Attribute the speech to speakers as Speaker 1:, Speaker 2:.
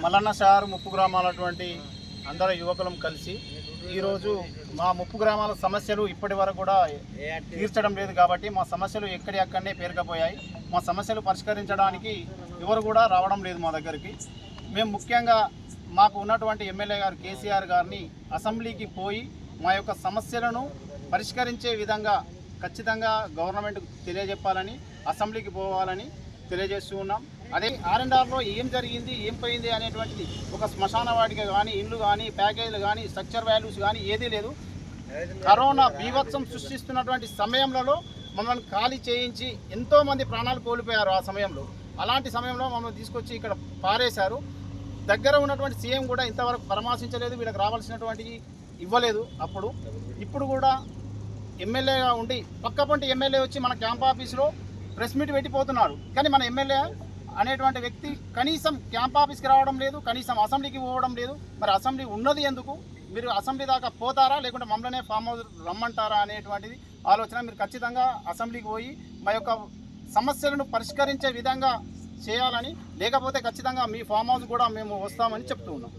Speaker 1: మల్లన్న షార్ ముప్పు గ్రామాలటువంటి అందరు యువకులం కలిసి ఈరోజు మా ముప్పు గ్రామాల సమస్యలు ఇప్పటి వరకు కూడా తీర్చడం లేదు కాబట్టి మా సమస్యలు ఎక్కడనే పేరుకపోయాయి. మా సమస్యలు పరిష్కరించడానికి ఎవరు కూడా రావడం లేదు మా దగ్గరికి. మేము ముఖ్యంగా మాకు ఉన్నటువంటి ఎమ్మెల్యే గారు కేసీఆర్ గారిని అసెంబ్లీకి పోయి మా యొక్క సమస్యలను పరిష్కరించే విధంగా ఖచ్చితంగా గవర్నమెంట్కు తెలియజెప్పాలని, అసెంబ్లీకి పోవాలని తెలియజేస్తూ ఉన్నాం. అదే R&Rలో ఏం జరిగింది, ఏం పోయింది అనేటువంటిది ఒక శ్మశాన వాటిక కానీ, ఇండ్లు కానీ, ప్యాకేజీలు కానీ, స్ట్రక్చర్ వాల్యూస్ కానీ ఏదీ లేదు. కరోనా బీభత్సం సృష్టిస్తున్నటువంటి సమయంలో మమ్మల్ని ఖాళీ చేయించి ఎంతోమంది ప్రాణాలు కోల్పోయారు. ఆ సమయంలో అలాంటి సమయంలో మమ్మల్ని తీసుకొచ్చి ఇక్కడ పారేశారు. దగ్గర ఉన్నటువంటి సీఎం కూడా ఇంతవరకు పరామర్శించలేదు, వీళ్ళకి రావాల్సినటువంటి ఇవ్వలేదు. ఇప్పుడు కూడా ఎమ్మెల్యేగా ఉండి పక్కపంటి ఎమ్మెల్యే వచ్చి మన క్యాంప్ ఆఫీస్లో ప్రెస్ మీట్ పెట్టిపోతున్నాడు. కానీ మన ఎమ్మెల్యే అనేటువంటి వ్యక్తి కనీసం క్యాంప్ ఆఫీస్కి రావడం లేదు, కనీసం అసెంబ్లీకి పోవడం లేదు. మరి అసెంబ్లీ ఉన్నది ఎందుకు? మీరు అసెంబ్లీ దాకా పోతారా, లేకుంటే మమ్మల్నే ఫామ్ హౌస్ రమ్మంటారా అనేటువంటిది ఆలోచన. మీరు ఖచ్చితంగా అసెంబ్లీకి పోయి మా యొక్క సమస్యలను పరిష్కరించే విధంగా చేయాలని, లేకపోతే ఖచ్చితంగా మీ ఫామ్ హౌస్ కూడా మేము వస్తామని చెప్తూ ఉన్నాం.